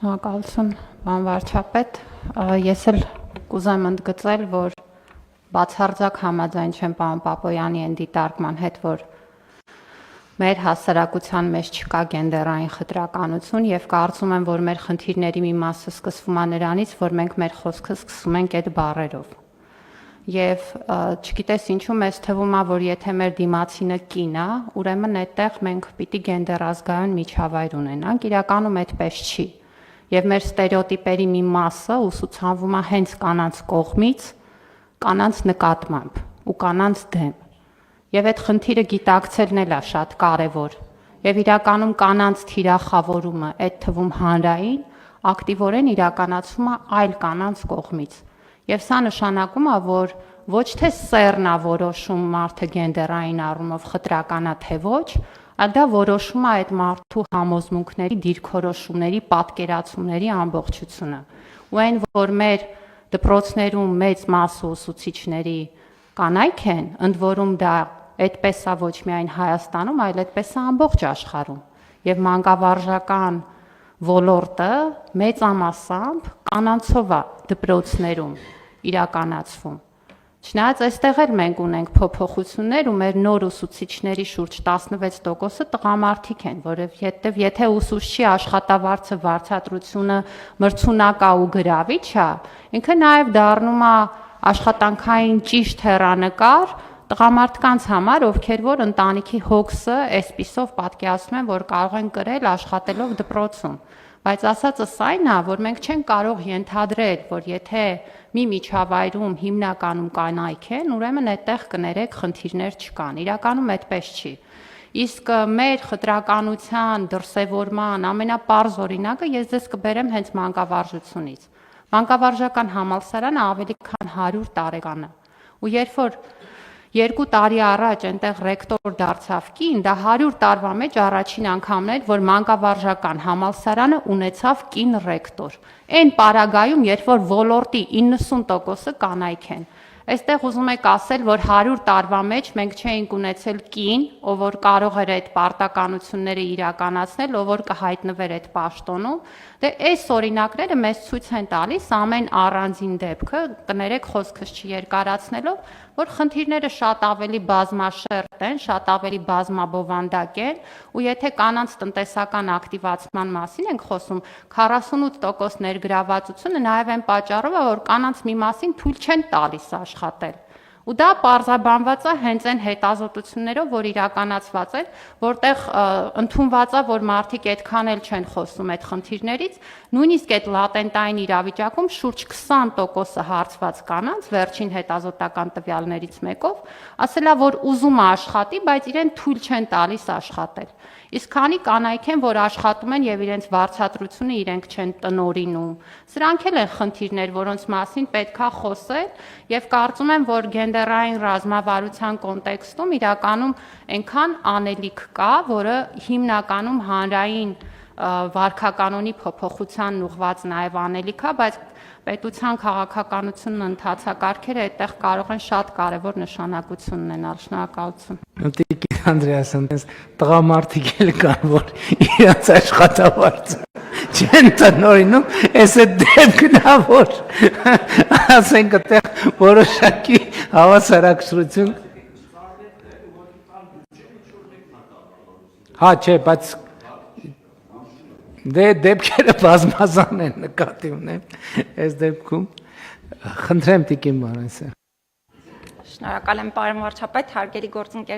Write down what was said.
Շնորհակալություն, պարոն վարչապետ, ես էլ կուզեմ ընդգծել, որ բացարձակ համաձայն չեմ պարոն Պապոյանի այն դիտարկման հետ, որ մեր հասարակության մեջ չկա գենդերային խտրականություն եւ կարծում եմ, որ մեր խնդիրների մի մասը սկսվում է նրանից, որ մենք մեր խոսքը սկսում ենք այդ բառերով։ Եվ չգիտես ինչու մեզ թվում է, որ եթե մեր դիմացինը կին է, ուրեմն այդտեղ մենք պիտի գենդերազգայուն միջավայր ունենանք, իրականում այդպես չի։ Եվ մեր ստերեոտիպերի մի մասը ուսուցանվում է հենց կանանց կողմից, կանանց նկատմամբ ու կանանց դեմ։ Եվ այդ խնդիրը գիտակցելն էլ է շատ կարևոր։ Եվ իրականում կանանց թիրախավորումը, այդ թվում հանրային, ակտիվորեն իրականացվում է այլ կանանց կողմից։ Եվ սա նշանակում է, որ ոչ թե սեռն է որոշում մարդը գենդերային առումով խտրականա թե ոչ, այլ դա որոշում է այդ մարդու համոզմունքների, դիրքորոշումների, պատկերացումների ամբողջությունը։ Ու այն, որ մեր դպրոցներում մեծ մասը ուսուցիչների կանայք են, ընդ որում դա այդպես է ոչ միայն Հայաստանում, այլ այդպես է ամբողջ աշխարհում։ Եվ մանկավարժական ոլորտը մեծամասամբ կանանցով է դպրոցներում իրականացվում։ Չնայած այստեղ էլ մենք ունենք փոփոխություններ ու մեր նոր ուսուցիչների շուրջ 16%-ը տղամարդիկ են, որովհետև եթե ուսուցչի աշխատավարձը վարձատրությունը մրցունակա ու գրավիչ է, ինքը նաև դառնում է աշխատանքային ճիշտ հեռանկար տղամարդկանց համար, ովքեր որ ընտանիքի հոգսը այսպիսով պատկերացնում են, որ կարող են կրել աշխատելով դպրոցում։ Բայց ասածս այն է, որ մենք չենք կարող ենթադրել, որ եթե մի միջավայրում հիմնականում կանայք են, ուրեմն այդտեղ կներեք խնդիրներ չկան։ Իրականում այդպես չի։ Իսկ մեր խտրականության, դրսևորման ամենապարզ օրինակը ես ձեզ կբերեմ հենց մանկավարժությունից։ Մանկավարժական համալսարանը ավելի քան 100 տարեկան է։ Ու երբ որ 2 տարի առաջ այնտեղ ռեկտոր դարձավ կին, դա 100 տարվա մեջ առաջին անգամն էր, որ մանկավարժական համալսարանը ունեցավ կին ռեկտոր։ Այն պարագայում, երբ որ ոլորտի 90%-ը կանայք են։ Այստեղ ուզում եք ասել, որ 100 տարվա մեջ մենք չէինք ունեցել կին, ով որ կարող էր այդ պարտականությունները իրականացնել, ով որ կհայտնվեր այդ պաշտոնում, դե այս օրինակները մեզ ցույց են տալիս ամեն առանձին դեպքը, կներեք խոսքս չերկարացնելով, որ խնդիրները շատ ավելի բազմաշերտ են, շատ ավելի բազմաբովանդակ են, ու եթե կանանց տնտեսական ակտիվացման մասին ենք խոսում, 48% ներգրավվածությունը նաև այն պատճառով է, որ կանանց մի մասին թույլ չեն տալիս աշխատել։ Ու դա պարզաբանված է հենց այն հետազոտություններով, որ իրականացված են, որտեղ ընդունված է, որ մարդիկ այդքան էլ չեն խոսում այդ խնդիրներից, նույնիսկ այդ լատենտային իրավիճակում շուրջ 20%-ը հարցված կանանց վերջին հետազոտական տվյալներից մեկով ասելա, որ ուզում է աշխատի, բայց իրեն թույլ չեն տալիս աշխատել։ Իսկ քանի կանայք են, որ աշխատում են եւ իրենց վարձատրությունը իրենք չեն տնօրինում, սրանք էլ են խնդիրներ, որոնց մասին պետքա խոսել եւ կարծում եմ, որ գենդերային ռազմավարության կոնտեքստում իրականում այնքան անելիք կա, որը հիմնականում հանրային վարքականոնի փոփոխությանն ուղղված նաև անելիք է, բայց պետության քաղաքականությունն ընթացակարգերը այդտեղ կարող են շատ կարևոր նշանակություն ունենալ։ Շնորհակալություն։ Տիկին Անդրեասյան, տղամարդիկ էլ կան, որ իրենց աշխատավարձը չեն տնօրինում, այս է դեպքն է, որ ասենք այդտեղ որոշակի հավասարակշռություն։ Հա, չէ, բայց դե դեպքերը բազմազան են նկատի ունեմ այս դեպքում։ Խնդրեմ Տիկին Մարոսյան։ Շնորհակալ եմ պարոն վարչապետ, հարգելի գործընկեր